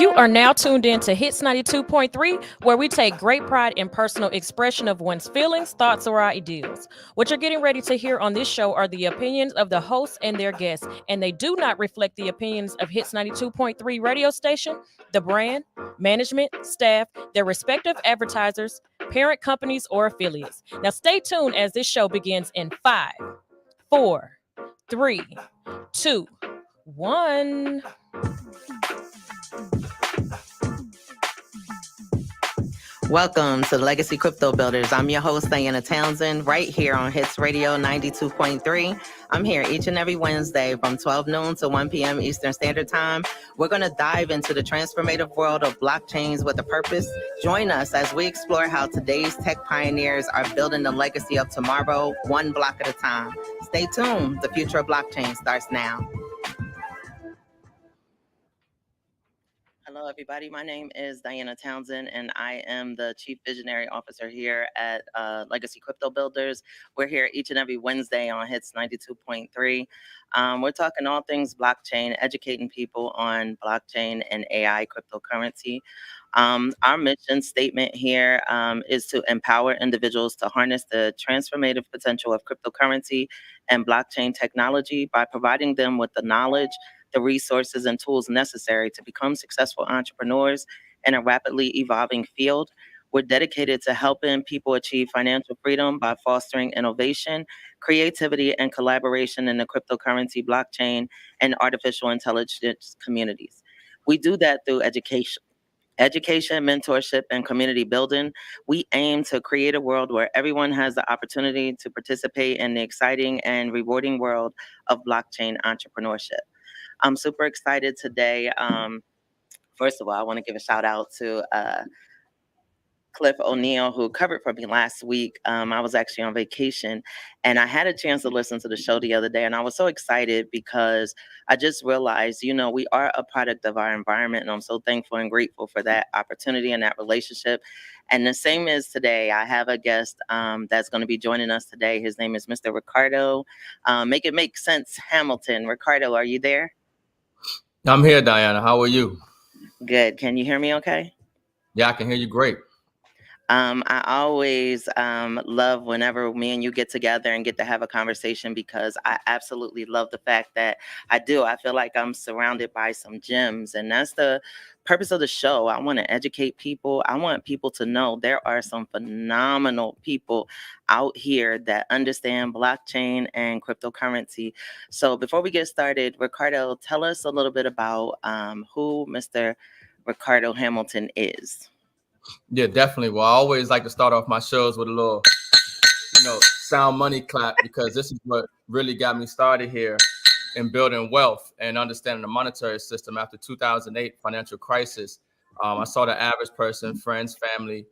You are now tuned in to Hits 92.3, where we take great pride in personal expression of one's feelings, thoughts, or ideals. What you're getting ready to hear on this show are the opinions of the hosts and their guests, and they do not reflect the opinions of Hits 92.3 radio station, the brand, management, staff, their respective advertisers, parent companies, or affiliates. Now, stay tuned as this show begins in 5, 4, 3, 2, 1. Welcome to Legacy Crypto Builders. I'm your host, Diana Townsend, right here on Hits Radio 92.3. I'm here each and every Wednesday from 12 noon to 1 p.m. Eastern Standard Time. We're going to dive into the transformative world of blockchains with a purpose. Join us as we explore how today's tech pioneers are building the legacy of tomorrow, one block at a time. Stay tuned. The future of blockchain starts now. Hello, everybody. My name is Diana Townsend, and I am the Chief Visionary Officer here at Legacy Crypto Builders. We're here each and every Wednesday on Hits 92.3. We're talking all things blockchain, educating people on blockchain and AI cryptocurrency. Our mission statement here is to empower individuals to harness the transformative potential of cryptocurrency and blockchain technology by providing them with the knowledge, the resources and tools necessary to become successful entrepreneurs in a rapidly evolving field. We're dedicated to helping people achieve financial freedom by fostering innovation, creativity, and collaboration in the cryptocurrency, blockchain, and artificial intelligence communities. We do that through education, mentorship, and community building. We aim to create a world where everyone has the opportunity to participate in the exciting and rewarding world of blockchain entrepreneurship. I'm super excited today. First of all, I want to give a shout out to Cliff O'Neill, who covered for me last week. I was actually on vacation, and I had a chance to listen to the show the other day, and I was so excited because I just realized, we are a product of our environment, and I'm so thankful and grateful for that opportunity and that relationship. And the same as today, I have a guest that's going to be joining us today. His name is Mr. Ricardo. Make it make sense, Hamilton. Ricardo, are you there? I'm here, Diana. How are you? Good. Can you hear me okay? Yeah, I can hear you great. I always love whenever me and you get together and get to have a conversation, because I absolutely love the fact that I feel like I'm surrounded by some gems, and that's the purpose of the show. I want to educate people. I want people to know there are some phenomenal people out here that understand blockchain and cryptocurrency. So before we get started, Ricardo, tell us a little bit about who Mr. Ricardo Hamilton is. Yeah, definitely. Well, I always like to start off my shows with a little, sound money clap, because this is what really got me started here in building wealth and understanding the monetary system after 2008 financial crisis. I saw the average person, friends, family,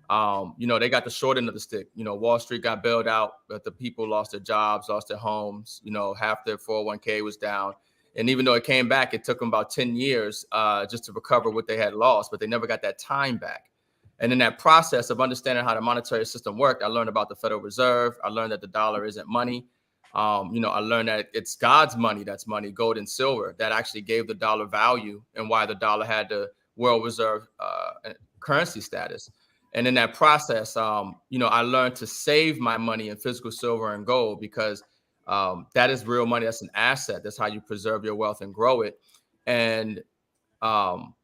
they got the short end of the stick. Wall Street got bailed out, but the people lost their jobs, lost their homes, half their 401k was down. And even though it came back, it took them about 10 years just to recover what they had lost, but they never got that time back. And in that process of understanding how the monetary system worked, I learned about the Federal Reserve. I learned that the dollar isn't money. I learned that it's God's money that's money, gold and silver, that actually gave the dollar value and why the dollar had the world reserve currency status. And in that process, I learned to save my money in physical silver and gold, because that is real money. That's an asset. That's how you preserve your wealth and grow it. And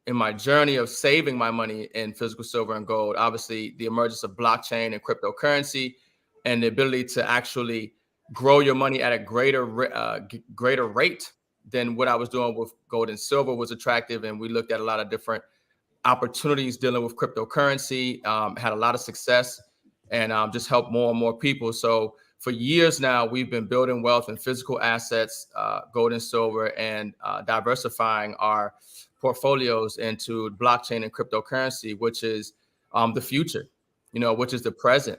in my journey of saving my money in physical silver and gold, obviously the emergence of blockchain and cryptocurrency and the ability to actually grow your money at a greater rate than what I was doing with gold and silver was attractive. And we looked at a lot of different opportunities dealing with cryptocurrency, had a lot of success, and just helped more and more people. So for years now, we've been building wealth in physical assets, gold and silver, and diversifying our portfolios into blockchain and cryptocurrency, which is the future, which is the present.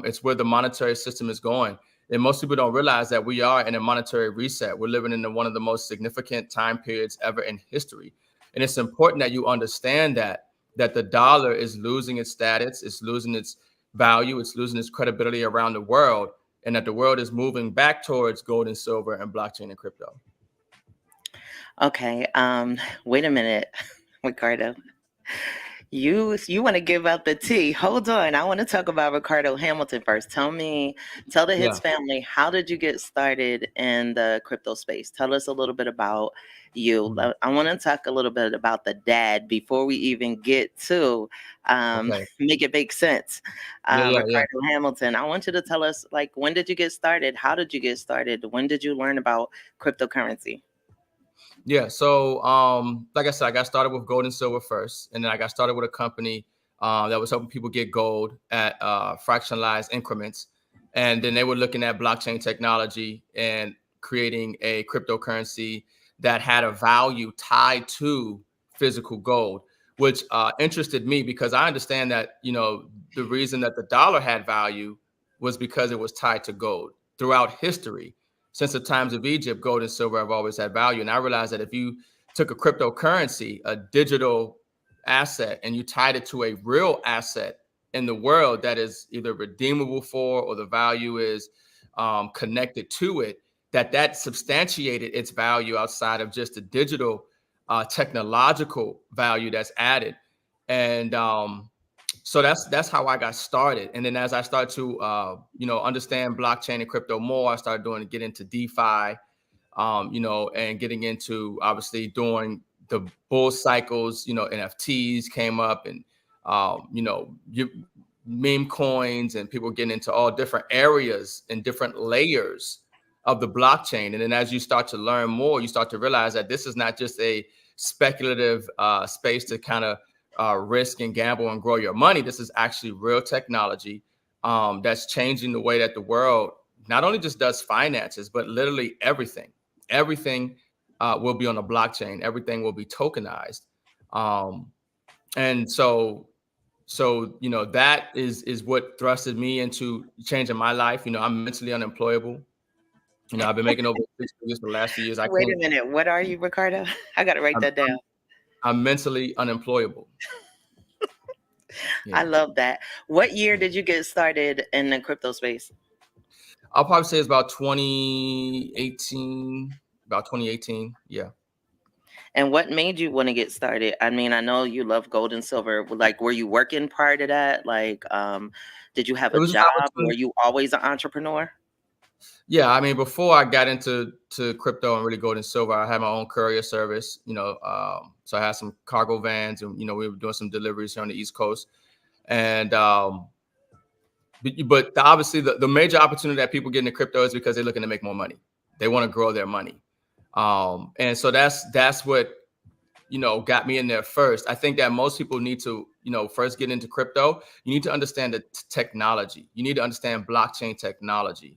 It's where the monetary system is going. And most people don't realize that we are in a monetary reset. We're living in one of the most significant time periods ever in history. And it's important that you understand that the dollar is losing its status, it's losing its value, it's losing its credibility around the world, and that the world is moving back towards gold and silver and blockchain and crypto. Okay, wait a minute. Ricardo. You want to give out the tea. Hold on. I want to talk about Ricardo Hamilton first. Tell the Yeah. Hits family, how did you get started in the crypto space? Tell us a little bit about you. Mhm. I want to talk a little bit about the dad before we even get to Okay. make it make sense. Yeah, yeah, yeah. Ricardo Hamilton, I want you to tell us, like, when did you get started? How did you get started? When did you learn about cryptocurrency? Yeah. So, like I said, I got started with gold and silver first, and then I got started with a company that was helping people get gold at fractionalized increments, and then they were looking at blockchain technology and creating a cryptocurrency that had a value tied to physical gold, which interested me because I understand that the reason that the dollar had value was because it was tied to gold throughout history since the times of Egypt. Gold and silver have always had value. And I realized that if you took a cryptocurrency, a digital asset, and you tied it to a real asset in the world that is either redeemable for or the value is connected to it, that substantiated its value outside of just the digital technological value that's added. And so that's how I got started. And then as I started to understand blockchain and crypto more, I started get into DeFi, and getting into obviously during the bull cycles. NFTs came up, and meme coins, and people getting into all different areas and different layers of the blockchain. And then as you start to learn more, you start to realize that this is not just a speculative space to kind of risk and gamble and grow your money. This is actually real technology that's changing the way that the world not only just does finances, but literally everything. Everything will be on the blockchain. Everything will be tokenized. And so that is what thrusted me into changing my life. I'm mentally unemployable. I've been making over 6 figures for the last few years. I Wait a can't. minute. What are you, Ricardo? I got to write I'm, that down. I'm, I'm mentally unemployable. I Yeah. love that. What year did you get started in the crypto space? I'll probably say it's about 2018. About 2018. Yeah. And what made you want to get started? I mean, I know you love gold and silver. Like, were you working prior to that? Like, did you have It a was an job? Were opportunity. you always an entrepreneur? Yeah, I mean, before I got into crypto and really gold and silver, I had my own courier service. So I had some cargo vans, and we were doing some deliveries here on the East Coast. And but obviously, the major opportunity that people get into crypto is because they're looking to make more money. They want to grow their money, and so that's what got me in there first. I think that most people need to, first get into crypto. You need to understand the technology. You need to understand blockchain technology.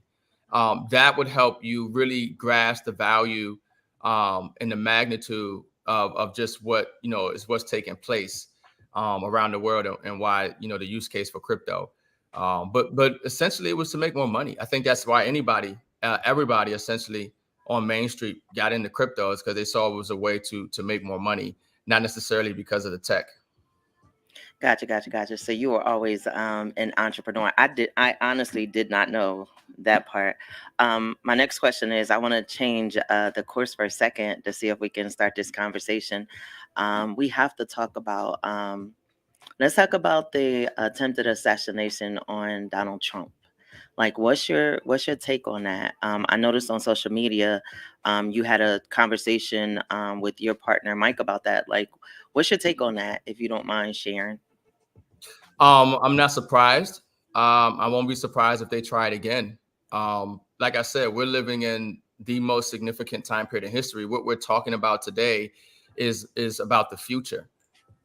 That would help you really grasp the value and the magnitude of just what, is what's taking place around the world, and why, the use case for crypto. But essentially it was to make more money. I think that's why everybody essentially on Main Street got into cryptos, because they saw it was a way to make more money, not necessarily because of the tech. Gotcha. So you were always an entrepreneur. I honestly did not know that part. My next question is, I want to change the course for a second to see if we can start this conversation. We have to talk about let's talk about the attempted assassination on Donald Trump. Like, what's your take on that? I noticed on social media, you had a conversation with your partner Mike about that. Like, what's your take on that, if you don't mind sharing? I'm not surprised. I won't be surprised if they try it again. Like I said, we're living in the most significant time period in history. What we're talking about today is about the future.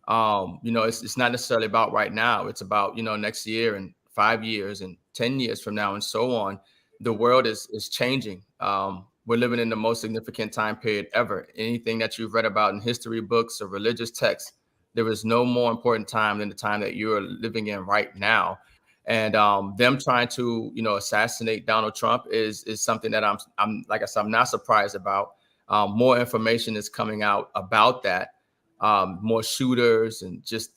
It's not necessarily about right now. It's about, next year and 5 years and 10 years from now and so on. The world is changing. We're living in the most significant time period ever. Anything that you've read about in history books or religious texts, there is no more important time than the time that you're living in right now. And them trying to, assassinate Donald Trump is something that I'm like I said, I'm not surprised about. More information is coming out about that, more shooters, and just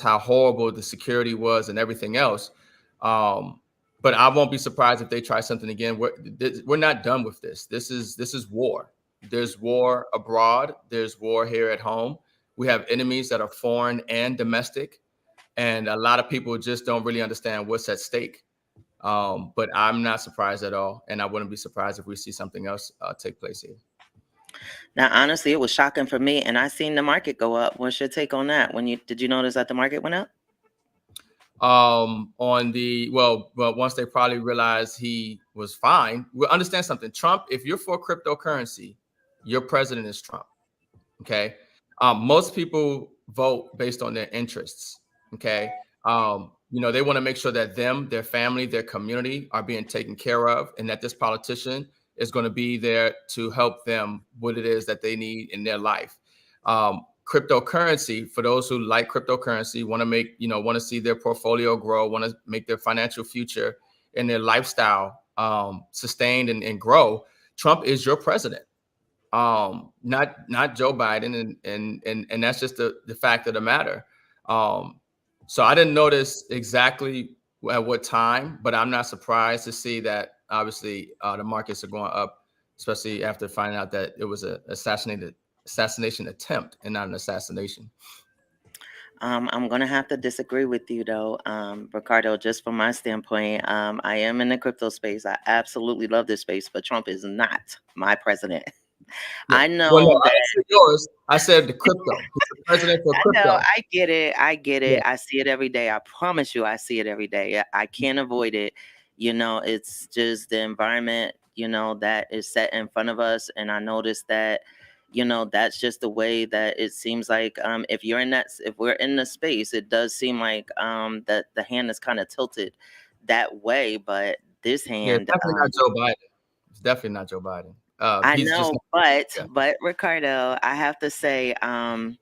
how horrible the security was and everything else. But I won't be surprised if they try something again. We're not done with this. This is war. There's war abroad. There's war here at home. We have enemies that are foreign and domestic. And a lot of people just don't really understand what's at stake. But I'm not surprised at all. And I wouldn't be surprised if we see something else take place here. Now, honestly, it was shocking for me, and I seen the market go up. What's your take on that? Did you notice that the market went up? Once they probably realized he was fine. We understand something. Trump, if you're for cryptocurrency, your president is Trump. Okay. Most people vote based on their interests. Okay. They want to make sure that their family, their community are being taken care of, and that this politician is going to be there to help them what it is that they need in their life. Cryptocurrency, for those who like cryptocurrency, want to see their portfolio grow, want to make their financial future and their lifestyle sustained and grow. Trump is your president, not Joe Biden, and that's just the fact of the matter. So I didn't notice exactly at what time, but I'm not surprised to see that obviously the markets are going up, especially after finding out that it was an assassination attempt and not an assassination. I'm going to have to disagree with you, though, Ricardo, just from my standpoint. I am in the crypto space. I absolutely love this space, but Trump is not my president. Yeah. I know I said yours. I said the crypto. He's the president for crypto. I get it. Yeah. I see it every day. I promise you, I see it every day. I can't avoid it. It's just the environment, that is set in front of us. And I noticed that, that's just the way that it seems like if we're in the space, it does seem like that the hand is kind of tilted that way. But this hand, definitely not Joe Biden. It's definitely not Joe Biden. I know, but Ricardo, I have to say, I'm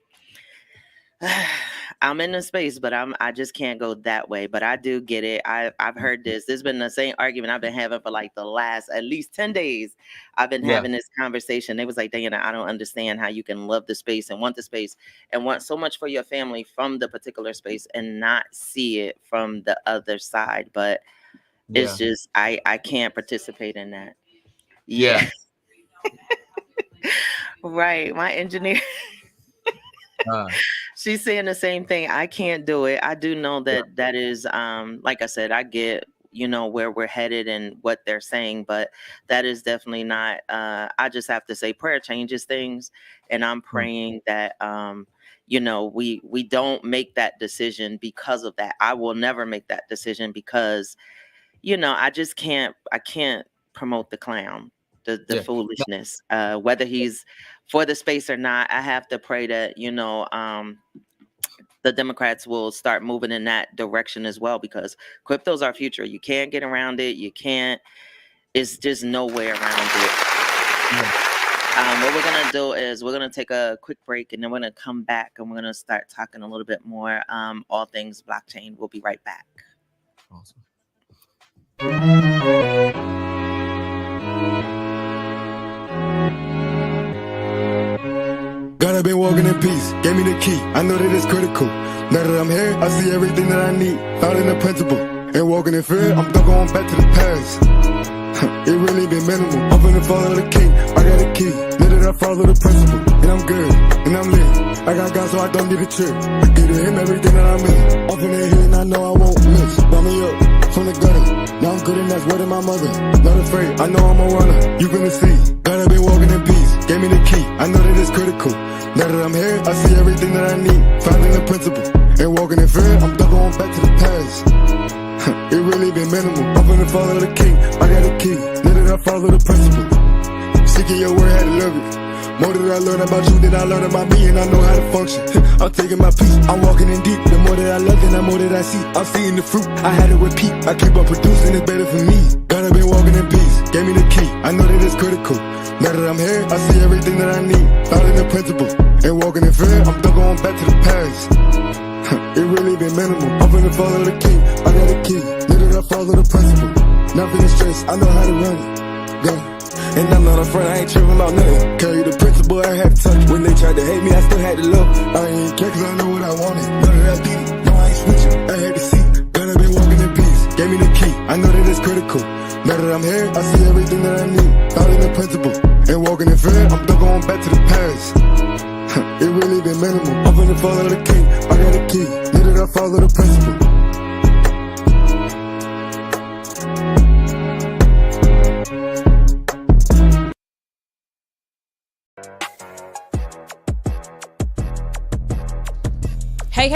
in the space, but I just can't go that way. But I do get it. I've heard this. This has been the same argument I've been having for like the last at least 10 days. I've been having this conversation. They was like, Diana, I don't understand how you can love the space and want the space and want so much for your family from the particular space and not see it from the other side. But it's just I can't participate in that. Yeah. Right. My engineer. She's saying the same thing. I can't do it. I do know that is like I said, I get where we're headed and what they're saying, but that is definitely not I just have to say prayer changes things, and I'm praying that we don't make that decision because of that. I will never make that decision because I can't promote the clown, the foolishness, whether he's for the space or not. I have to pray that, the Democrats will start moving in that direction as well, because crypto's our future. You can't get around it. It's just no way around it. What we're going to do is we're going to take a quick break, and then we're going to come back and we're going to start talking a little bit more, all things blockchain. We'll be right back. Awesome. God, I've been walking in peace, gave me the key, I know that it's critical. Now that I'm here, I see everything that I need, found in the principle. Ain't walking in fear, I'm not going back to the past. It really been minimal, I'm finna follow the king, I got a key. Know that I follow the principle, and I'm good, and I'm lit. I got God so I don't need a trip, I give to him everything that I'm in. Up in the hill and I know I won't miss, brought me up from the gutter. Now I'm good and that's word of my mother. Not afraid, I know I'm a runner, you finna see. God, I've been walking in peace, gave me the key, I know that it's critical. Now that I'm here, I see everything that I need, found in the principle. Ain't walking in fear, I'm not going back to the past. It really been minimal, I'm finna follow the king, I got a key, know that I follow the principle. Seeking your word, had to love it. More that I learn about you than I learn about me, and I know how to function. I'm taking my peace, I'm walking in deep. The more that I love, then the more that I see. I'm seeing the fruit, I had to repeat. I keep on producing, it's better for me. God, I've been walking in peace, gave me the key, I know that it's critical. Now that I'm here, I see everything that I need, found in the principle. Ain't walking in fear, I'm not going back to the past. It really been minimal, I'm finna follow the king, I got a key, know that I follow the principle. Nothing is stress, I know how to run it, yeah. And I'm not a friend, I ain't tripping about nothing. Carry the principle, I had to touch. When they tried to hate me, I still had to love. I ain't care cause I know what I wanted. Know that I did it, no I ain't switching, I had to see. God, I've been walking in peace, gave me the key, I know that it's critical. Now that I'm here, I see everything that I need, found in the principle. Ain't walking in fear, I'm not key. Know that I follow the principle.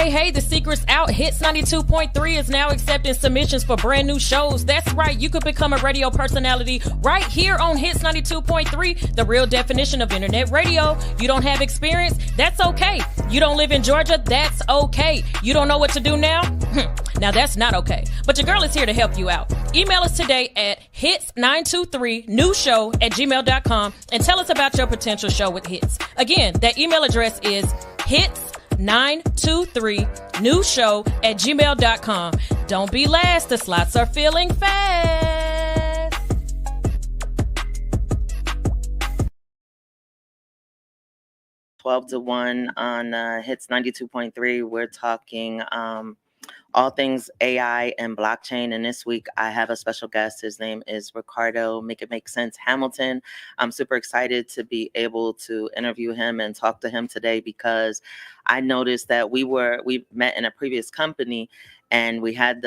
Hey, the secret's out. Hits 92.3 is now accepting submissions for brand new shows. That's right, you could become a radio personality right here on Hits 92.3, the real definition of internet radio. You don't have experience? That's okay. You don't live in Georgia? That's okay. You don't know what to do now? Now that's not okay. But your girl is here to help you out. Email us today at hits923newshow@gmail.com and tell us about your potential show with Hits. Again, that email address is hits923newshow@gmail.com. Don't be last. The slots are filling fast. Twelve to 1 on Hits 92.3. We're talking all things AI and blockchain. And this week I have a special guest. His name is Ricardo, Make It Make Sense Hamilton. I'm super excited to be able to interview him and talk to him today because I noticed that we met in a previous company and we had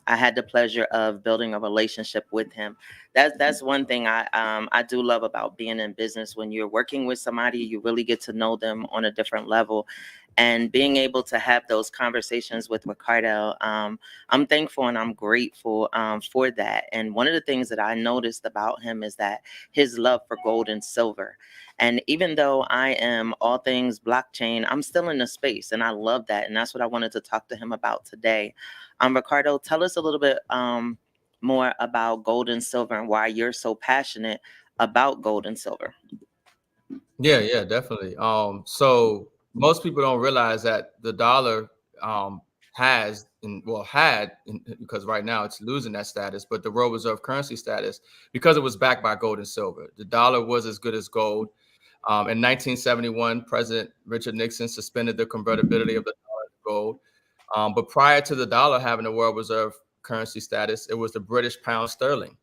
I had the pleasure of building a relationship with him. That's one thing I do love about being in business. When you're working with somebody, you really get to know them on a different level. And being able to have those conversations with Ricardo, I'm thankful and I'm grateful for that. And one of the things that I noticed about him is that his love for gold and silver. And even though I am all things blockchain, I'm still in the space and I love that. And that's what I wanted to talk to him about today. Ricardo, tell us a little bit more about gold and silver and why you're so passionate about gold and silver. Yeah, definitely. So most people don't realize that the dollar had, because right now it's losing that status, but the world reserve currency status, because it was backed by gold and silver. The dollar was as good as gold. In 1971, President Richard Nixon suspended the convertibility of the dollar to gold. But prior to the dollar having a world reserve currency status, it was the British pound sterling.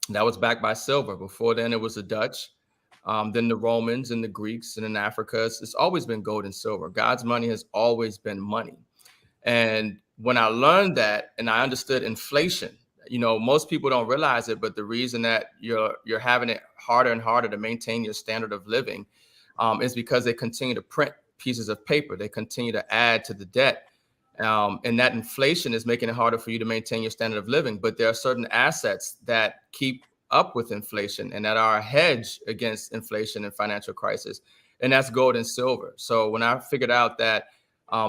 That was backed by silver. Before then, it was the Dutch. Then the Romans and the Greeks, and in Africa, it's always been gold and silver. God's money has always been money. And when I learned that and I understood inflation, most people don't realize it, but the reason that you're having it harder and harder to maintain your standard of living is because they continue to print pieces of paper. They continue to add to the debt. And that inflation is making it harder for you to maintain your standard of living. But there are certain assets that keep up with inflation and that are a hedge against inflation and financial crisis, and that's gold and silver. So when I figured out that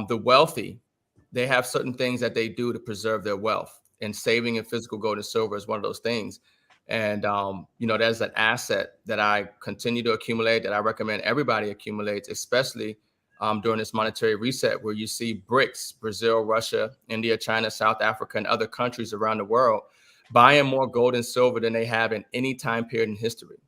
the wealthy, they have certain things that they do to preserve their wealth, and saving in physical gold and silver is one of those things. And that's an asset that I continue to accumulate, that I recommend everybody accumulates, especially during this monetary reset, where you see BRICS, Brazil, Russia, India, China, South Africa, and other countries around the world buying more gold and silver than they have in any time period in history,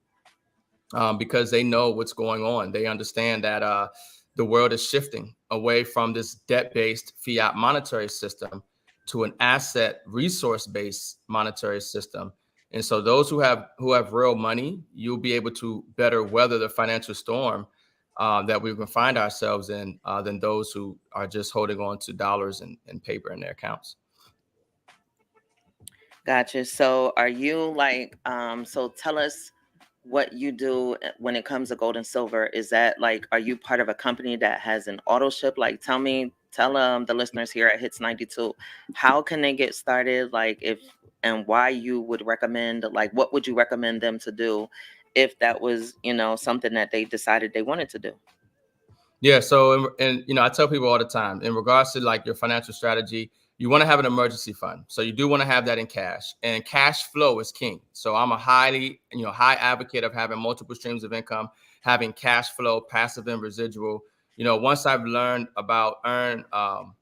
because they know what's going on. They understand that the world is shifting away from this debt-based fiat monetary system to an asset resource-based monetary system. And so those who have real money, you'll be able to better weather the financial storm that we can find ourselves in than those who are just holding on to dollars and paper in their accounts. Gotcha. So are you so tell us what you do when it comes to gold and silver. Is that are you part of a company that has an auto ship? Tell the listeners here at Hits 92, how can they get started? And why you would recommend, what would you recommend them to do if that was, something that they decided they wanted to do? Yeah. So, I tell people all the time, in regards to your financial strategy, you want to have an emergency fund. So you do want to have that in cash, and cash flow is king. So I'm a high advocate of having multiple streams of income, having cash flow, passive and residual. Once I've learned about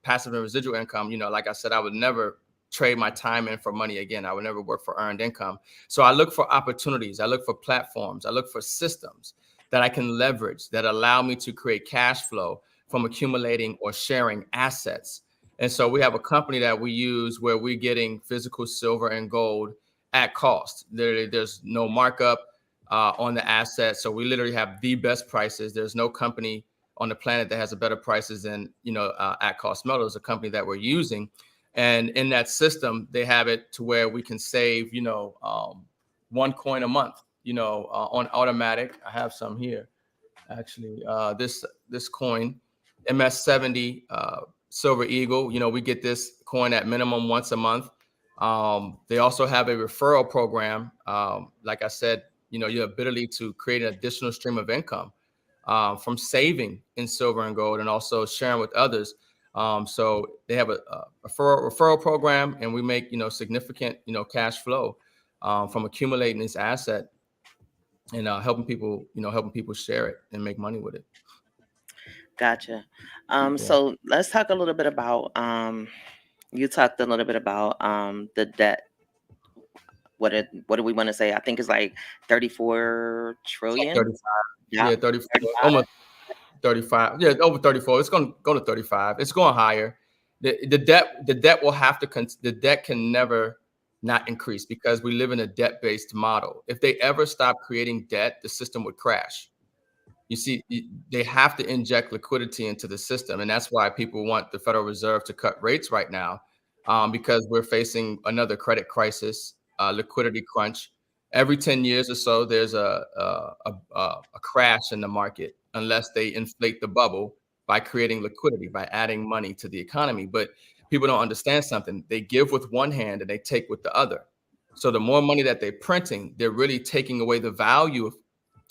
passive and residual income, like I said, I would never trade my time in for money again. I would never work for earned income. So I look for opportunities. I look for platforms. I look for systems that I can leverage that allow me to create cash flow from accumulating or sharing assets. And so we have a company that we use where we're getting physical silver and gold at cost. There's no markup on the asset. So we literally have the best prices. There's no company on the planet that has a better prices than, at cost metals, a company that we're using. And in that system, they have it to where we can save, one coin a month, on automatic. I have some here, actually. This coin, MS70 Silver Eagle. We get this coin at minimum once a month. They also have a referral program. Like I said, your ability to create an additional stream of income from saving in silver and gold, and also sharing with others. So they have a referral program, and we make significant cash flow from accumulating this asset, and helping people share it and make money with it. Gotcha. So let's talk a little bit about, you talked a little bit about the debt. What do we want to say? I think it's like 34 trillion. 35. Yeah, Yeah, 34. 35. Almost 35. Yeah, over 34. It's going to go to 35. It's going higher. The debt will have to, the debt can never not increase, because we live in a debt-based model. If they ever stop creating debt, the system would crash. You see, they have to inject liquidity into the system. And that's why people want the Federal Reserve to cut rates right now, because we're facing another credit crisis, liquidity crunch. Every 10 years or so, there's a crash in the market, unless they inflate the bubble by creating liquidity, by adding money to the economy. But people don't understand something. They give with one hand and they take with the other. So the more money that they're printing, they're really taking away the value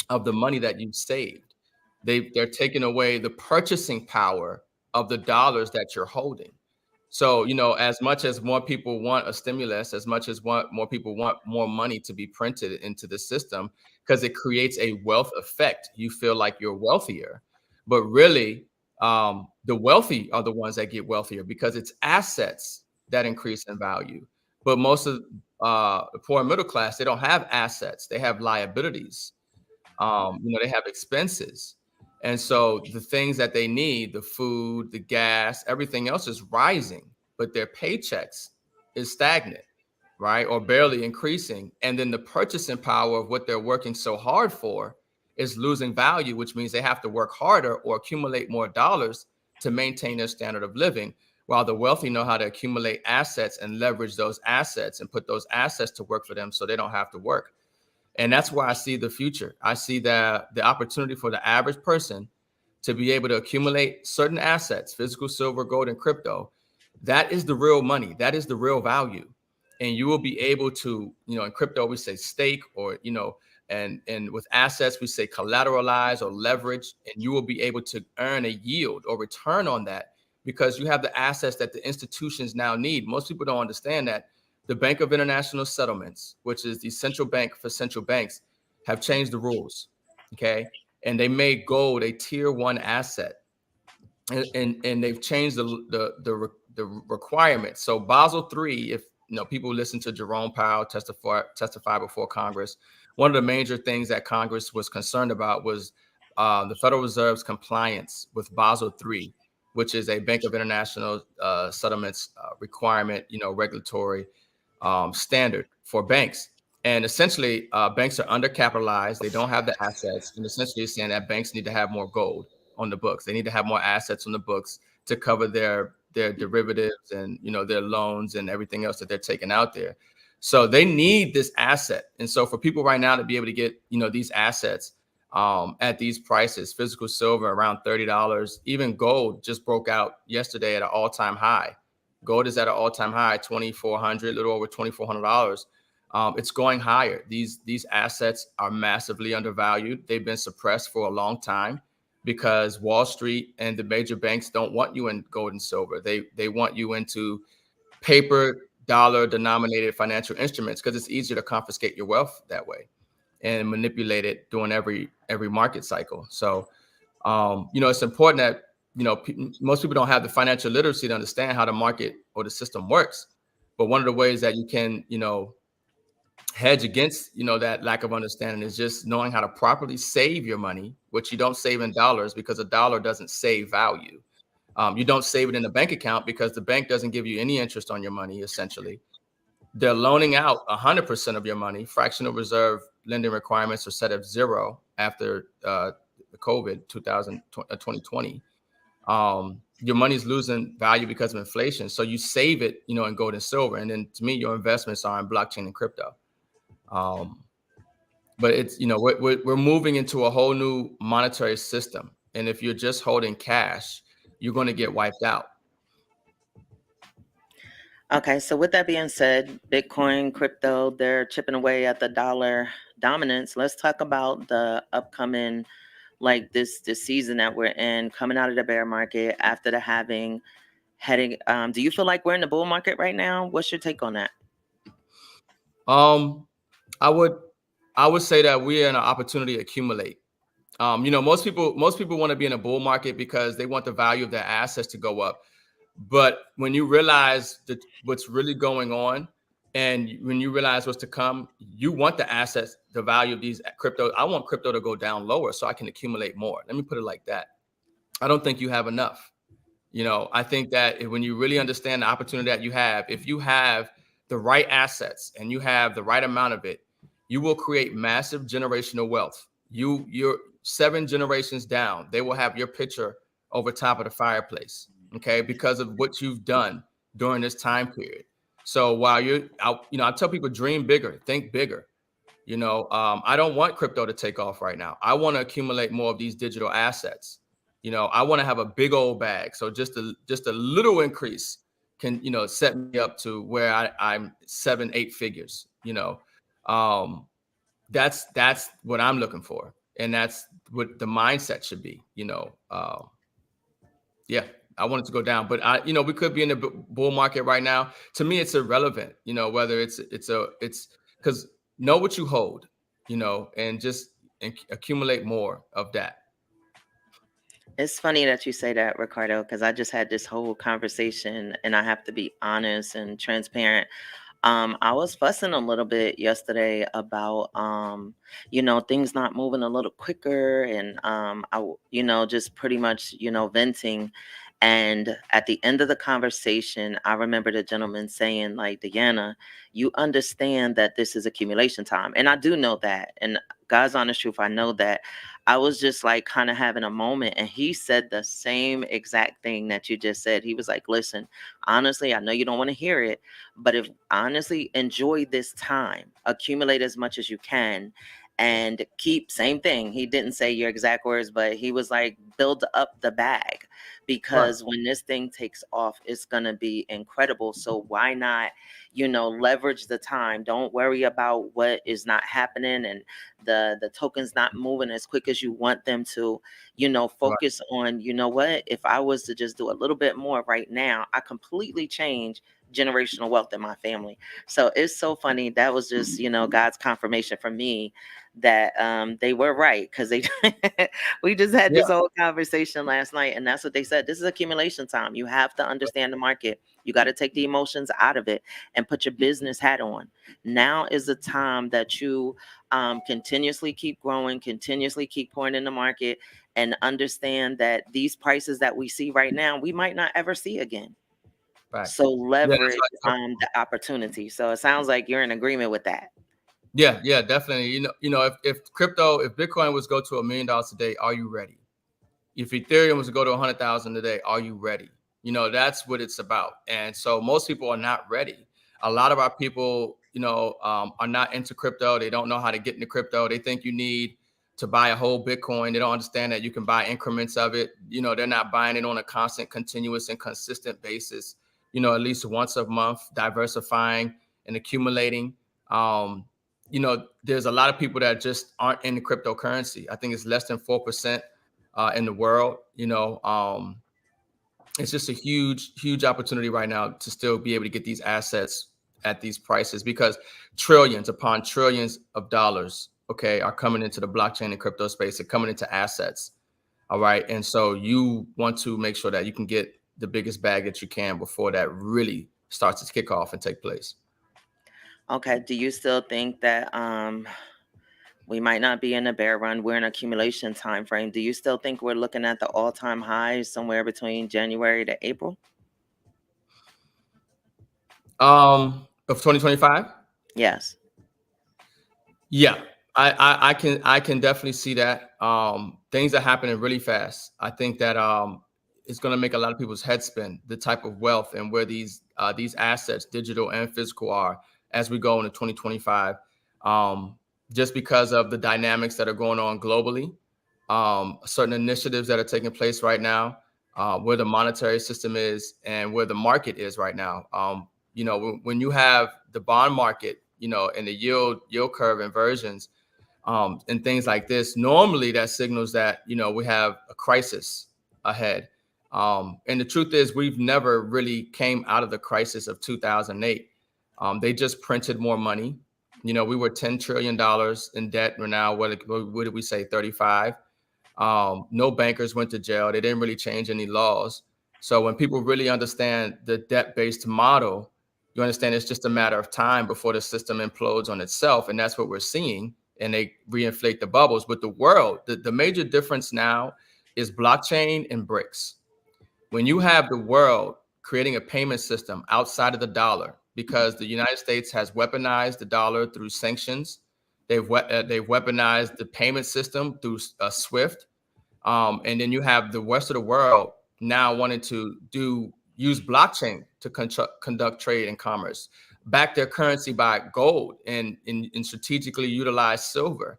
of the money that you've saved. They're taking away the purchasing power of the dollars that you're holding. So, as much as more people want a stimulus, as much as more people want more money to be printed into the system, because it creates a wealth effect. You feel like you're wealthier, but really, the wealthy are the ones that get wealthier, because it's assets that increase in value. But most of the poor and middle class, they don't have assets; they have liabilities. They have expenses. And so the things that they need, the food, the gas, everything else is rising, but their paychecks is stagnant, right? Or barely increasing. And then the purchasing power of what they're working so hard for is losing value, which means they have to work harder or accumulate more dollars to maintain their standard of living, while the wealthy know how to accumulate assets and leverage those assets and put those assets to work for them so they don't have to work. And that's where I see the future. I see the opportunity for the average person to be able to accumulate certain assets, physical silver, gold, and crypto. That is the real money. That is the real value. And you will be able to, in crypto, we say stake, or, and with assets, we say collateralize or leverage, and you will be able to earn a yield or return on that, because you have the assets that the institutions now need. Most people don't understand that the Bank of International Settlements, which is the central bank for central banks, have changed the rules. Okay. And they made gold a tier 1 asset. And they've changed the requirements. So Basel III, if people listen to Jerome Powell testify before Congress, one of the major things that Congress was concerned about was the Federal Reserve's compliance with Basel III, which is a Bank of International Settlements requirement, regulatory standard for banks. And essentially, banks are undercapitalized. They don't have the assets. And essentially, it's saying that banks need to have more gold on the books. They need to have more assets on the books to cover their derivatives and, their loans and everything else that they're taking out there. So they need this asset. And so for people right now to be able to get, these assets at these prices, physical silver around $30, even gold just broke out yesterday at an all-time high. Gold is at an all-time high, $2,400, a little over $2,400. It's going higher. These assets are massively undervalued. They've been suppressed for a long time because Wall Street and the major banks don't want you in gold and silver. They want you into paper dollar denominated financial instruments, because it's easier to confiscate your wealth that way and manipulate it during every market cycle. So, it's important that most people don't have the financial literacy to understand how the market or the system works. But one of the ways that you can, hedge against, that lack of understanding is just knowing how to properly save your money, which you don't save in dollars, because a dollar doesn't save value. You don't save it in a bank account because the bank doesn't give you any interest on your money, essentially. They're loaning out 100% of your money. Fractional reserve lending requirements are set at 0 after the COVID 2020. Your money's losing value because of inflation. So you save it, in gold and silver. And then to me, your investments are in blockchain and crypto. But it's, we're moving into a whole new monetary system. And if you're just holding cash, you're going to get wiped out. Okay, so with that being said, Bitcoin, crypto, they're chipping away at the dollar dominance. Let's talk about the upcoming, like this season that we're in, coming out of the bear market after the halving, heading. Do you feel like we're in the bull market right now? What's your take on that? I would say that we're in an opportunity to accumulate. Most people want to be in a bull market because they want the value of their assets to go up. But when you realize that what's really going on, and when you realize what's to come, you want the assets, the value of these crypto. I want crypto to go down lower so I can accumulate more. Let me put it like that. I don't think you have enough. I think that when you really understand the opportunity that you have, if you have the right assets and you have the right amount of it, you will create massive generational wealth. You're 7 generations down, they will have your picture over top of the fireplace. Okay, because of what you've done during this time period. So while I tell people dream bigger, think bigger. I don't want crypto to take off right now. I want to accumulate more of these digital assets. I want to have a big old bag. So just a little increase can, set me up to where I'm 7-8 figures. That's what I'm looking for, and that's what the mindset should be. Yeah. I want it to go down, but we could be in a bull market right now. To me, it's irrelevant, whether it's because know what you hold, and just accumulate more of that. It's funny that you say that, Ricardo, because I just had this whole conversation, and I have to be honest and transparent. I was fussing a little bit yesterday about, things not moving a little quicker, and just pretty much, venting. And at the end of the conversation, I remember the gentleman saying, like, Deanna, you understand that this is accumulation time. And I do know that. And God's honest truth, I know that. I was just like kind of having a moment. And he said the same exact thing that you just said. He was like, listen, honestly, I know you don't want to hear it, but if honestly enjoy this time, accumulate as much as you can, and keep, same thing. He didn't say your exact words, but he was like, build up the bag, because when this thing takes off, it's going to be incredible. So why not, leverage the time? Don't worry about what is not happening and the tokens not moving as quick as you want them to. Focus on, what, if I was to just do a little bit more right now, I completely change generational wealth in my family. So it's so funny. That was just, God's confirmation for me that they were right, because they we just had this whole conversation last night, and that's what they said. This is accumulation time. You have to understand the market. You got to take the emotions out of it and put your business hat on. Now is the time that you continuously keep growing, continuously keep pouring in the market, and understand that these prices that we see right now, we might not ever see again. Right. So leverage the opportunity. So it sounds like you're in agreement with that. Yeah, definitely. If Bitcoin was to go to $1 million a day, are you ready? If Ethereum was to go to 100,000 a day, are you ready? That's what it's about. And so most people are not ready. A lot of our people, are not into crypto. They don't know how to get into crypto. They think you need to buy a whole Bitcoin. They don't understand that you can buy increments of it. They're not buying it on a constant, continuous, and consistent basis. At least once a month, diversifying and accumulating. There's a lot of people that just aren't in the cryptocurrency. I think it's less than 4% in the world. It's just a huge opportunity right now to still be able to get these assets at these prices, because trillions upon trillions of dollars, are coming into the blockchain and crypto space. They're coming into assets. All right. And so you want to make sure that you can get the biggest bag that you can before that really starts to kick off and take place. Okay. Do you still think that we might not be in a bear run? We're in accumulation time frame. Do you still think we're looking at the all-time highs somewhere between January to April? Of 2025? Yes. Yeah, I can definitely see that. things are happening really fast. I think that it's going to make a lot of people's heads spin, the type of wealth and where these assets, digital and physical, are as we go into 2025. Just because of the dynamics that are going on globally, certain initiatives that are taking place right now, where the monetary system is and where the market is right now. When you have the bond market, and the yield curve inversions, and things like this, normally that signals that, we have a crisis ahead. And the truth is, we've never really came out of the crisis of 2008. They just printed more money. We were $10 trillion in debt. We're now, what did we say, 35? No bankers went to jail. They didn't really change any laws. So when people really understand the debt-based model, you understand it's just a matter of time before the system implodes on itself. And that's what we're seeing. And they reinflate the bubbles. But the world, the major difference now is blockchain and bricks. When you have the world creating a payment system outside of the dollar, because the United States has weaponized the dollar through sanctions, they've weaponized the payment system through SWIFT, and then you have the rest of the world now wanting to use blockchain to conduct trade and commerce, back their currency by gold and strategically utilize silver.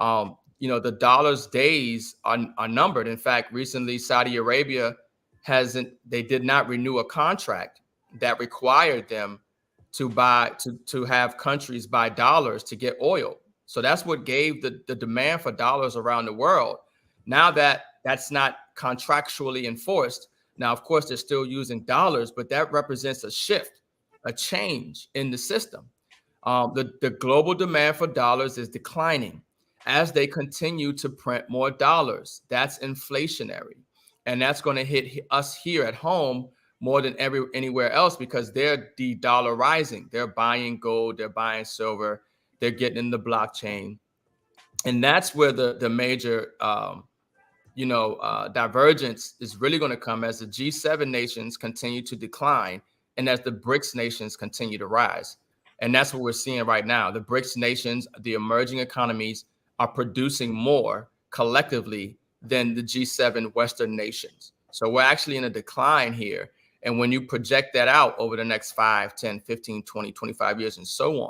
The dollar's days are numbered. In fact, recently Saudi Arabia they did not renew a contract that required them to have countries buy dollars to get oil. So that's what gave the demand for dollars around the world. Now that's not contractually enforced. Now, of course, they're still using dollars, but that represents a shift, a change in the system. The global demand for dollars is declining as they continue to print more dollars. That's inflationary. And that's going to hit us here at home more than anywhere else, because they're de-dollarizing. They're buying gold, they're buying silver, they're getting in the blockchain. And that's where the major divergence is really going to come as the G7 nations continue to decline and as the BRICS nations continue to rise. And that's what we're seeing right now. The BRICS nations, the emerging economies, are producing more collectively than the G7 Western nations. So we're actually in a decline here. And when you project that out over the next 5, 10, 15, 20, 25 years and so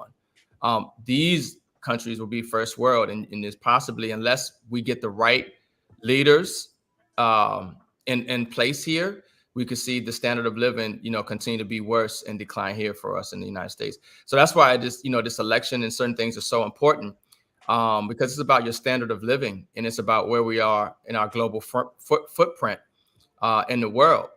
on, these countries will be first world. And there's possibly, unless we get the right leaders in place here, we could see the standard of living, continue to be worse and decline here for us in the United States. So that's why this election and certain things are so important, because it's about your standard of living and it's about where we are in our global footprint in the world.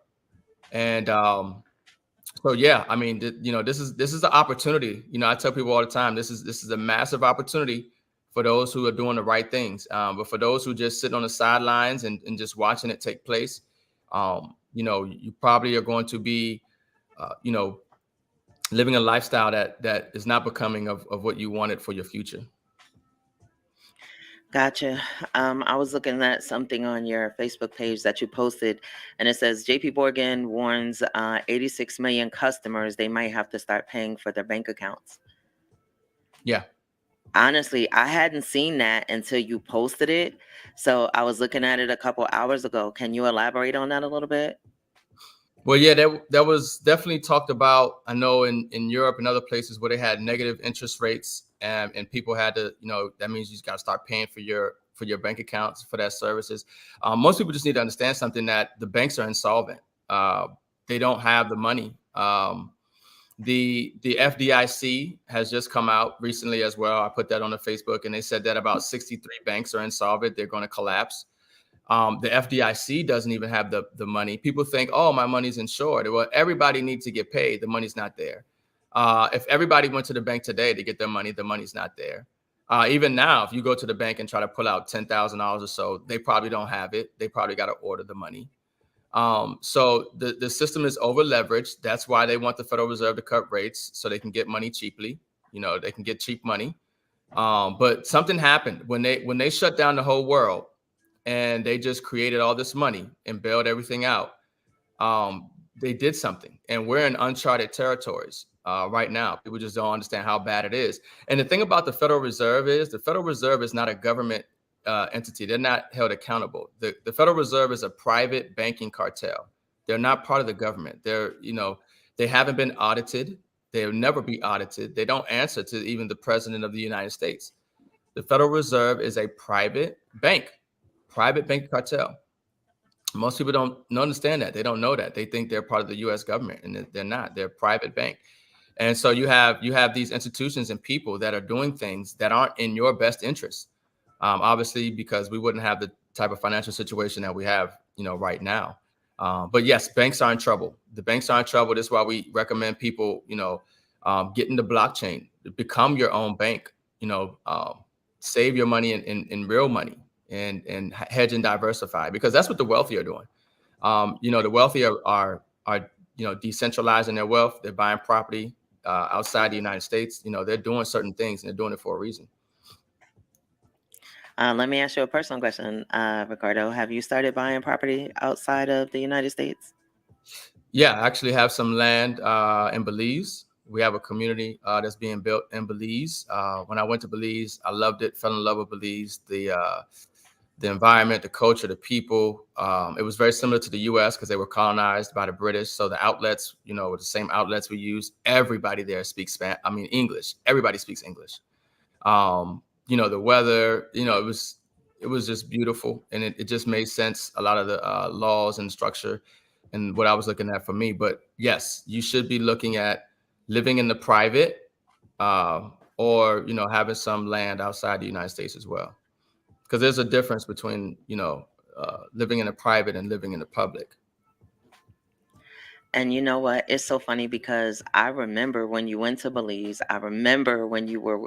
And so, yeah, I mean, this is an opportunity. I tell people all the time, this is a massive opportunity for those who are doing the right things. But for those who just sit on the sidelines and just watching it take place, you probably are going to be, living a lifestyle that is not becoming of what you wanted for your future. Gotcha. I was looking at something on your Facebook page that you posted, and it says JP Morgan warns 86 million customers they might have to start paying for their bank accounts. Yeah. Honestly, I hadn't seen that until you posted it. So I was looking at it a couple hours ago. Can you elaborate on that a little bit? Well, yeah, that was definitely talked about. I know in Europe and other places where they had negative interest rates, and people had to, that means you just got to start paying for your bank accounts for that services. Most people just need to understand something, that the banks are insolvent. They don't have the money. The FDIC has just come out recently as well. I put that on the Facebook, and they said that about 63 banks are insolvent. They're going to collapse. The FDIC doesn't even have the money. People think, oh, my money's insured. Well, everybody needs to get paid. The money's not there. If everybody went to the bank today to get their money, the money's not there. Even now, if you go to the bank and try to pull out $10,000 or so, they probably don't have it. They probably got to order the money. So the system is over leveraged. That's why they want the Federal Reserve to cut rates so they can get money cheaply. They can get cheap money. But something happened when they shut down the whole world and they just created all this money and bailed everything out. They did something, and we're in uncharted territories right now. People just don't understand how bad it is. And the thing about the Federal Reserve is the Federal Reserve is not a government entity. They're not held accountable. The Federal Reserve is a private banking cartel. They're not part of the government. They haven't been audited. They'll never be audited. They don't answer to even the president of the United States. The Federal Reserve is a private bank cartel. Most people don't understand that. They don't know that. They think they're part of the U.S. government, and they're not. They're a private bank. And so you have these institutions and people that are doing things that aren't in your best interest. Obviously, because we wouldn't have the type of financial situation that we have, right now. But yes, banks are in trouble. The banks are in trouble. That's why we recommend people, get into blockchain, become your own bank, save your money in real money and hedge and diversify, because that's what the wealthy are doing. The wealthy are decentralizing their wealth. They're buying property outside the United States. They're doing certain things, and they're doing it for a reason. Let me ask you a personal question, Ricardo. Have you started buying property outside of the United States? Yeah, I actually have some land in Belize. We have a community that's being built in Belize. When I went to Belize, I loved it, fell in love with Belize, the environment, the culture, the people. It was very similar to the U.S. because they were colonized by the British. So the outlets, were the same outlets we use. Everybody there speaks English. Everybody speaks English. The weather, it was just beautiful, and it just made sense. A lot of the laws and structure and what I was looking at for me. But yes, you should be looking at living in the private or, having some land outside the United States as well. Because there's a difference between, living in the private and living in the public. And you know what? It's so funny because I remember when you went to Belize. I remember when you were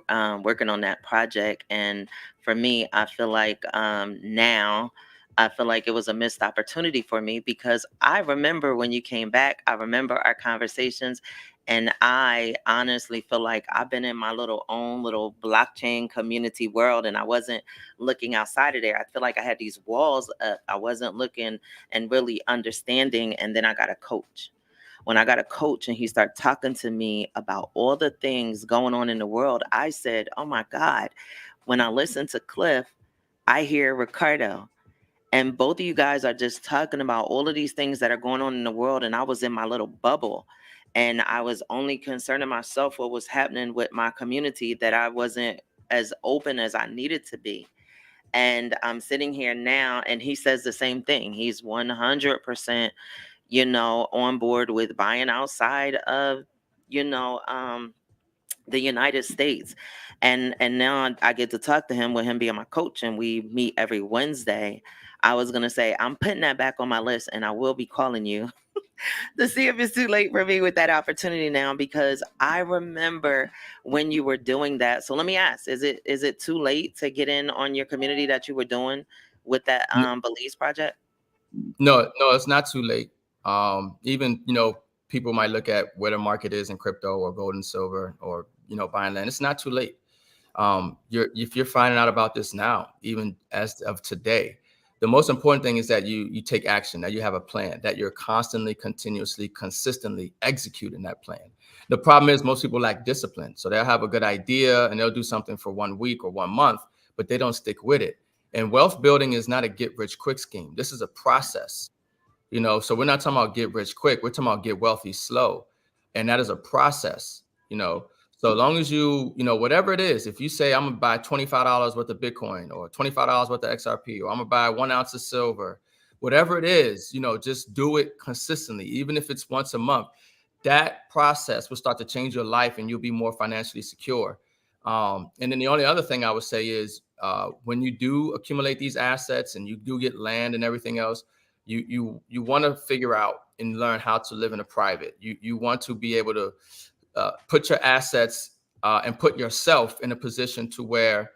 working on that project. And for me, I feel like now, I feel like it was a missed opportunity for me, because I remember when you came back. I remember our conversations. And I honestly feel like I've been in my own little blockchain community world, and I wasn't looking outside of there. I feel like I had these walls up. I wasn't looking and really understanding. And then I got a coach. When I got a coach and he started talking to me about all the things going on in the world, I said, oh my God, when I listen to Cliff, I hear Ricardo. And both of you guys are just talking about all of these things that are going on in the world. And I was in my little bubble. And I was only concerning myself what was happening with my community, that I wasn't as open as I needed to be. And I'm sitting here now, and he says the same thing. He's 100%, on board with buying outside of, the United States. And now I get to talk to him, with him being my coach, and we meet every Wednesday. I was going to say, I'm putting that back on my list, and I will be calling you to see if it's too late for me with that opportunity now, because I remember when you were doing that. So let me ask, is it too late to get in on your community that you were doing with that Belize project? No, it's not too late. Even, people might look at where the market is in crypto or gold and silver or, buying land. It's not too late. If you're finding out about this now, even as of today, the most important thing is that you take action, that you have a plan, that you're constantly, continuously, consistently executing that plan. The problem is most people lack discipline. So they'll have a good idea and they'll do something for 1 week or 1 month, but they don't stick with it. And wealth building is not a get rich quick scheme. This is a process, so we're not talking about get rich quick. We're talking about get wealthy slow. And that is a process, So long as you, whatever it is, if you say I'm gonna buy $25 worth of Bitcoin or $25 worth of XRP, or I'm gonna buy 1 ounce of silver, whatever it is, just do it consistently, even if it's once a month. That process will start to change your life and you'll be more financially secure. And then the only other thing I would say is when you do accumulate these assets and you do get land and everything else, you want to figure out and learn how to live in a private. You want to be able to put your assets and put yourself in a position to where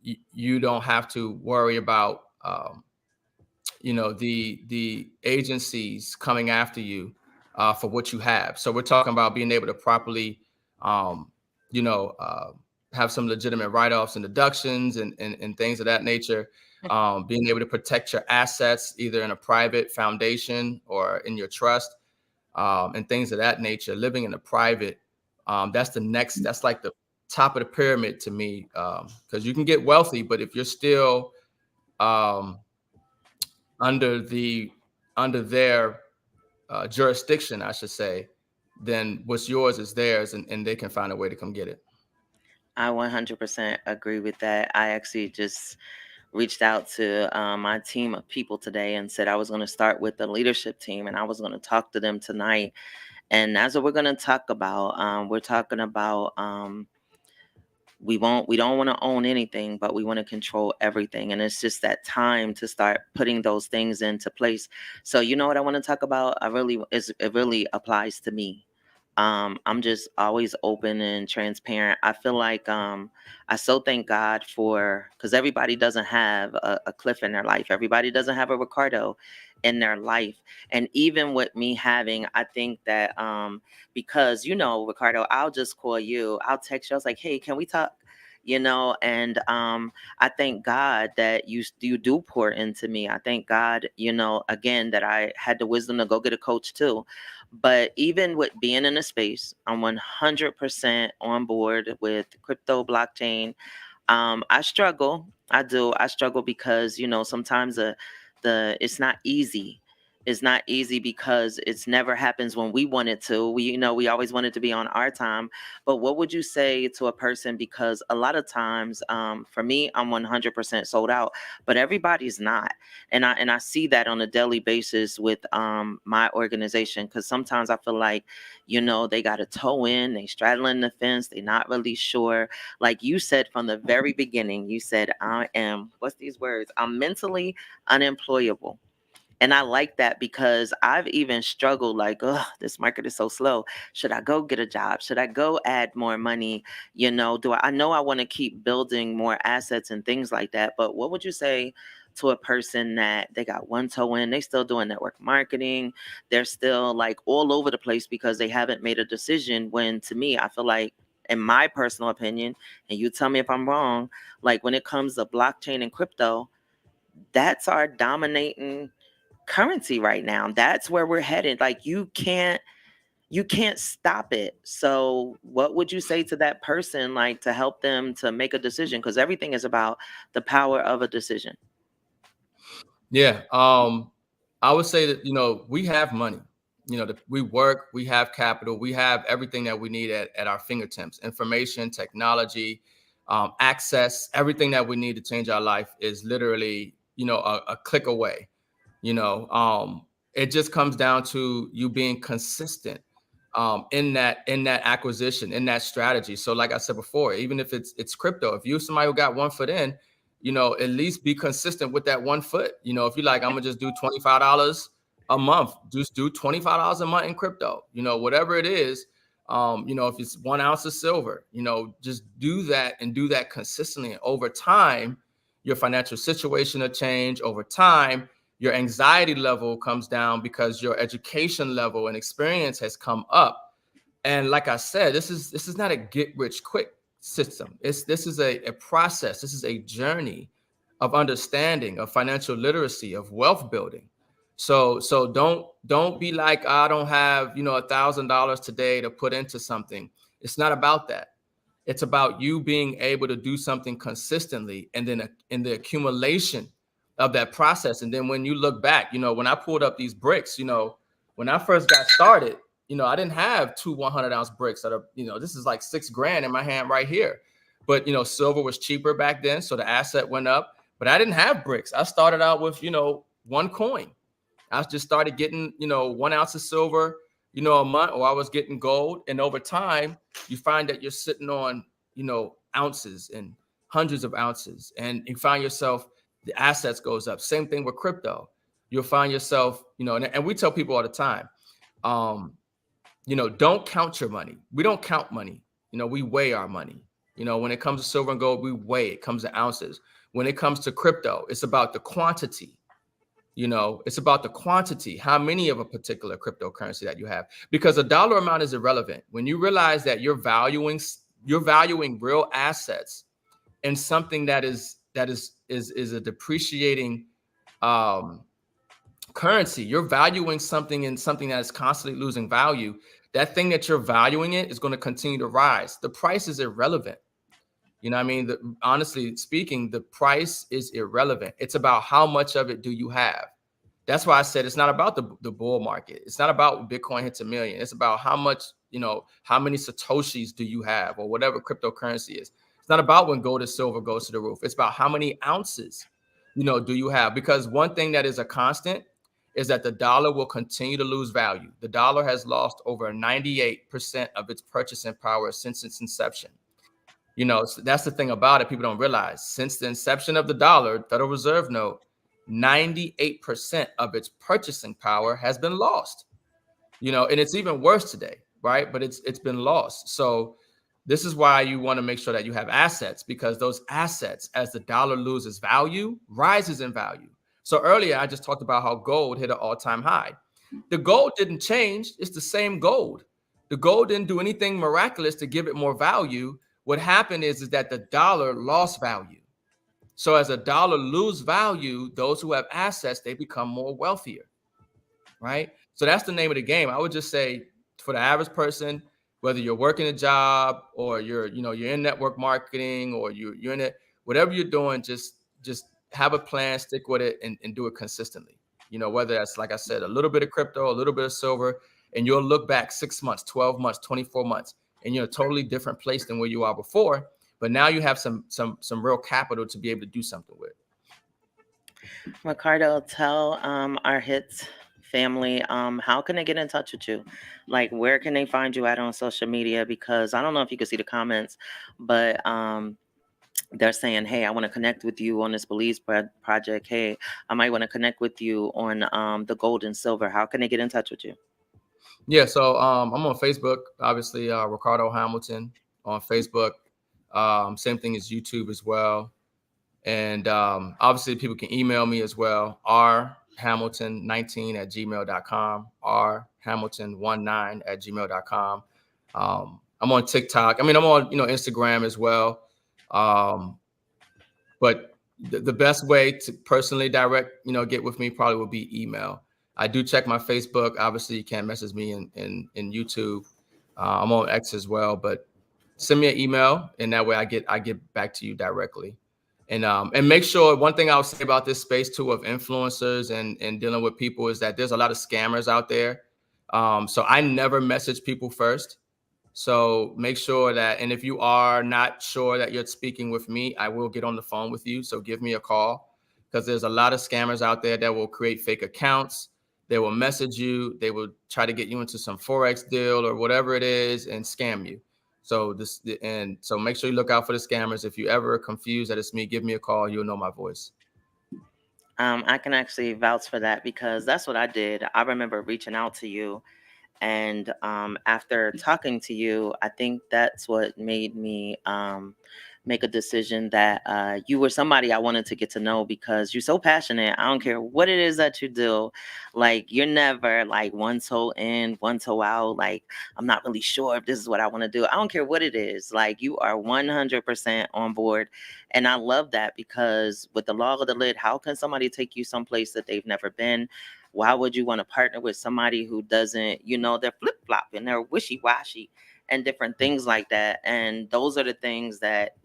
you don't have to worry about the agencies coming after you for what you have. So we're talking about being able to properly have some legitimate write-offs and deductions and things of that nature. Being able to protect your assets either in a private foundation or in your trust, and things of that nature. Living in a private, that's like the top of the pyramid to me, because you can get wealthy, but if you're still um, under their jurisdiction, I should say, then what's yours is theirs, and they can find a way to come get it. I 100% agree with that. I actually just reached out to my team of people today and said I was going to start with the leadership team and I was going to talk to them tonight. And that's what we're going to talk about. We're talking about we don't want to own anything, but we want to control everything. And it's just that time to start putting those things into place. So you know what I want to talk about? It really applies to me. I'm just always open and transparent. I feel like I so thank God for, because everybody doesn't have a Cliff in their life. Everybody doesn't have a Ricardo in their life. And even with me having, I think that because, Ricardo, I'll just call you, I'll text you, I was like, hey, can we talk? And I thank God that you do pour into me. I thank God, again, that I had the wisdom to go get a coach too. But even with being in a space, I'm 100% on board with crypto, blockchain. I struggle. I do. I struggle because sometimes the it's not easy. It's not easy because it's never happens when we want it to. We always want it to be on our time. But what would you say to a person? Because a lot of times, for me, I'm 100% sold out, but everybody's not, and I see that on a daily basis with my organization. Because sometimes I feel like, they got a toe in, they straddling the fence, they not really sure. Like you said from the very beginning, you said what's these words? I'm mentally unemployable. And I like that because I've even struggled like, oh, this market is so slow. Should I go get a job? Should I go add more money? I know I want to keep building more assets and things like that. But what would you say to a person that they got one toe in, they still doing network marketing, they're still like all over the place because they haven't made a decision, when to me, I feel like, in my personal opinion, and you tell me if I'm wrong, like when it comes to blockchain and crypto, that's our dominating currency right now. That's where we're headed. Like you can't stop it. So what would you say to that person, like to help them to make a decision? Because everything is about the power of a decision. Yeah. I would say that, we have money, we work, we have capital, we have everything that we need at our fingertips, information, technology, access, everything that we need to change our life is literally, a click away. It just comes down to you being consistent in that acquisition, in that strategy. So like I said before, even if it's crypto, if you're somebody who got one foot in, at least be consistent with that one foot. If you're like, I'm gonna just do $25 a month, just do $25 a month in crypto, whatever it is. If it's 1 ounce of silver, just do that and do that consistently. And over time, your financial situation will change. Over time, your anxiety level comes down because your education level and experience has come up. And like I said, this is not a get rich quick system. This is a process. This is a journey of understanding, of financial literacy, of wealth building. So don't be like, I don't have $1,000 today to put into something. It's not about that. It's about you being able to do something consistently, and then in the accumulation of that process. And then when you look back, when I pulled up these bricks, when I first got started, I didn't have two 100-ounce bricks that are, this is like $6,000 in my hand right here. But, silver was cheaper back then, so the asset went up. But I didn't have bricks. I started out with, one coin. I just started getting, 1 ounce of silver, a month, or I was getting gold. And over time, you find that you're sitting on, ounces and hundreds of ounces. And you find yourself, the assets goes up. Same thing with crypto. You'll find yourself, and we tell people all the time, don't count your money. We don't count money. We weigh our money. When it comes to silver and gold, we weigh. It comes to ounces. When it comes to crypto, it's about the quantity. It's about the quantity, how many of a particular cryptocurrency that you have, because a dollar amount is irrelevant. When you realize that you're valuing real assets in something that is a depreciating currency, you're valuing something in something that is constantly losing value. that thing that you're valuing it is going to continue to rise. The price is irrelevant. You know what I mean? Honestly speaking, the price is irrelevant. It's about how much of it do you have. That's why I said it's not about the bull market. It's not about Bitcoin hits 1 million. It's about how much, how many Satoshis do you have or whatever cryptocurrency is. It's not about when gold and silver goes to the roof. It's about how many ounces, do you have? Because one thing that is a constant is that the dollar will continue to lose value. The dollar has lost over 98% of its purchasing power since its inception. So that's the thing about it. People don't realize since the inception of the dollar, Federal Reserve note, 98% of its purchasing power has been lost, and it's even worse today, right? But it's been lost. So this is why you want to make sure that you have assets, because those assets, as the dollar loses value, rises in value. So earlier, I just talked about how gold hit an all-time high. The gold didn't change. It's the same gold. The gold didn't do anything miraculous to give it more value. What happened is that the dollar lost value. So as a dollar lose value, those who have assets, they become more wealthier, right? So that's the name of the game. I would just say for the average person, whether you're working a job or you're in network marketing or you're in it, whatever you're doing, just have a plan, stick with it, and do it consistently. Whether that's, like I said, a little bit of crypto, a little bit of silver, and you'll look back 6 months, 12 months, 24 months, and you're in a totally different place than where you are before. But now you have some real capital to be able to do something with. Ricardo, tell our hits family how can they get in touch with you? Like, where can they find you at on social media? Because I don't know if you can see the comments, but they're saying, hey, I want to connect with you on this Belize project. Hey, I might want to connect with you on the gold and silver. How can they get in touch with you? Yeah, so I'm on Facebook, obviously, Ricardo Hamilton on Facebook. Same thing as YouTube as well. And obviously, people can email me as well, rhamilton19@gmail.com, rhamilton19@gmail.com. I'm on TikTok. I mean, I'm on, Instagram as well. But the best way to personally direct, get with me probably would be email. I do check my Facebook. Obviously, you can't message me in YouTube. I'm on X as well, but send me an email, and that way I get back to you directly. And make sure, one thing I'll say about this space too of influencers and dealing with people is that there's a lot of scammers out there. So I never message people first. So make sure that, and if you are not sure that you're speaking with me, I will get on the phone with you. So give me a call, because there's a lot of scammers out there that will create fake accounts. They will message you. They will try to get you into some Forex deal or whatever it is and scam you. So make sure you look out for the scammers. If you ever confused that it's me, give me a call. You'll know my voice. I can actually vouch for that, because that's what I did. I remember reaching out to you, and after talking to you, I think that's what made me make a decision that you were somebody I wanted to get to know, because you're so passionate. I don't care what it is that you do. Like, you're never like one toe in, one toe out. Like, I'm not really sure if this is what I want to do. I don't care what it is. Like, you are 100% on board. And I love that, because with the law of the lid, how can somebody take you someplace that they've never been? Why would you want to partner with somebody who doesn't, they're flip-flopping, they're wishy-washy and different things like that? And those are the things that,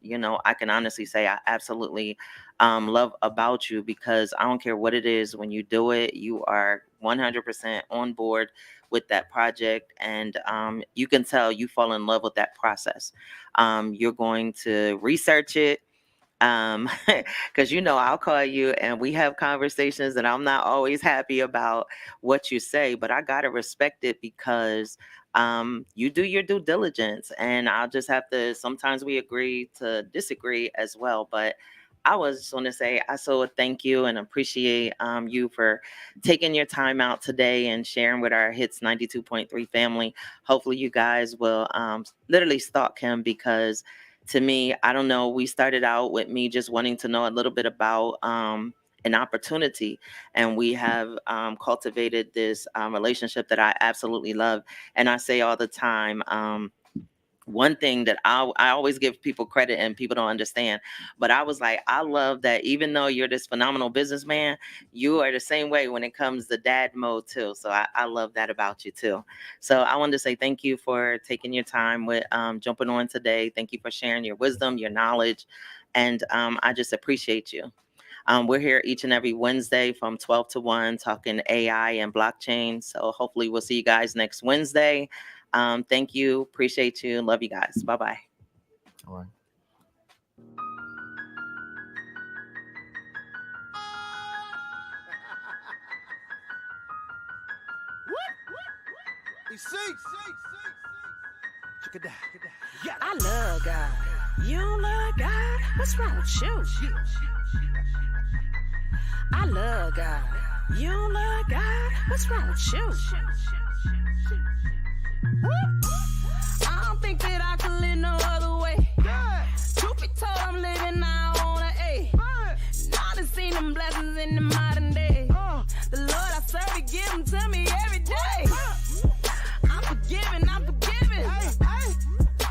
I can honestly say I absolutely love about you, because I don't care what it is. When you do it, you are 100% on board with that project. And you can tell you fall in love with that process. You're going to research it. Because I'll call you and we have conversations, and I'm not always happy about what you say, but I gotta respect it, because you do your due diligence, and I'll just have to. Sometimes we agree to disagree as well, but I was just want to say I so thank you and appreciate you for taking your time out today and sharing with our Hits 92.3 family. Hopefully, you guys will literally stalk him, because to me, I don't know, we started out with me just wanting to know a little bit about an opportunity, and we have cultivated this relationship that I absolutely love. And I say all the time, one thing that I always give people credit and people don't understand, but I was like, I love that even though you're this phenomenal businessman, you are the same way when it comes to dad mode too. So I love that about you too. So I wanted to say thank you for taking your time with jumping on today. Thank you for sharing your wisdom, your knowledge, and I just appreciate you. We're here each and every Wednesday from 12 to 1 talking AI and blockchain. So hopefully we'll see you guys next Wednesday. Thank you. Appreciate you. Love you guys. Bye-bye. All right. I love God. You don't love God? What's wrong with you? I love God. You don't love God? What's wrong with you? I don't think that I could live no other way. Truth be told, I'm living now on an A. Now I done seen them blessings in the modern day. The Lord I serve, He give them to me every day. I'm forgiven, I'm forgiven.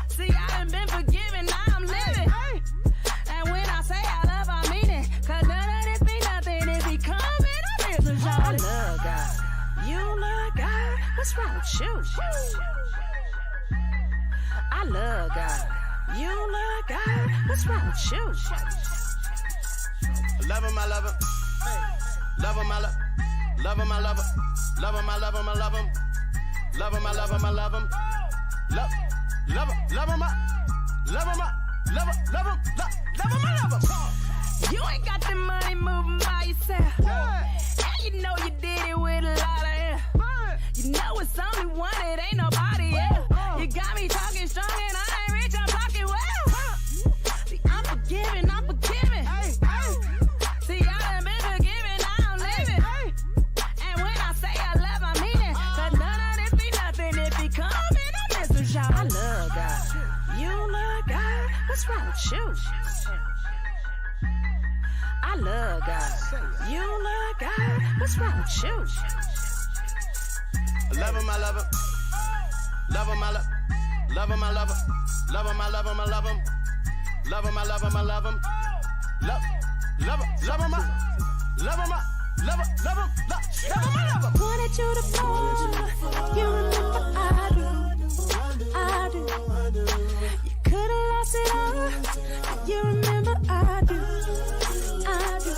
See, I done been forgiven, now I'm living. And when I say I love, I mean it. Cause none of this be nothing if He come in a business. I love God. You don't love God? What's wrong with you? I love God. You don't love God? What's wrong with you? Love him, I love him. Love him, I love him. Love him, I love him. Love him, I love him, I love him. Love him, I love him, I love him. Love him, love him, I love him, love him, love him, love him, I love him. You ain't got the money moving by yourself. And you know you did it with a lot of air. You know it's only one, it ain't nobody else. You got me talking strong and I ain't rich, I'm talking well. See, I'm forgiving, I'm forgiving. See, I done been forgiven, now I'm living. And when I say I love, I mean it. Cause none of this be nothing if He come in a business, y'all. I love God. You don't love God? What's wrong with you? I love God. You don't love God? What's wrong with you? Love him, I love him. Love him, I love him. Love him, I love him. Love him, I love him, I love him. Love him, I love him, I love him. Love him, love him, I love him, love him, love him, love him, I love him. Wanted you to fall. You remember I do. I do. You could have lost it all. You remember I do. I do.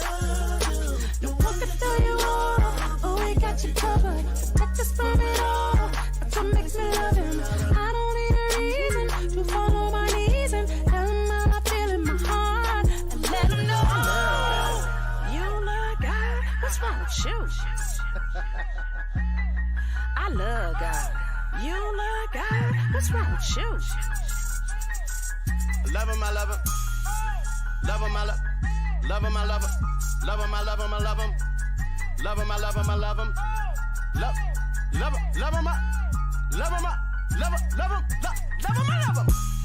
No one can throw you all. Oh, we got you covered. Let us spread it all. That's what makes me love Him. I don't need a reason to fall on my knees and tell Him how I feel in my heart and let Him know. You don't love God? What's wrong with you? I love God. You don't love God? What's wrong with you? Love him, I love him. Love him, I love him. Love him, I love him. Love him, I love him, I love him. Love him, I love him, I love him. Love him, love him, I love him, love him, love him, love him, I love him.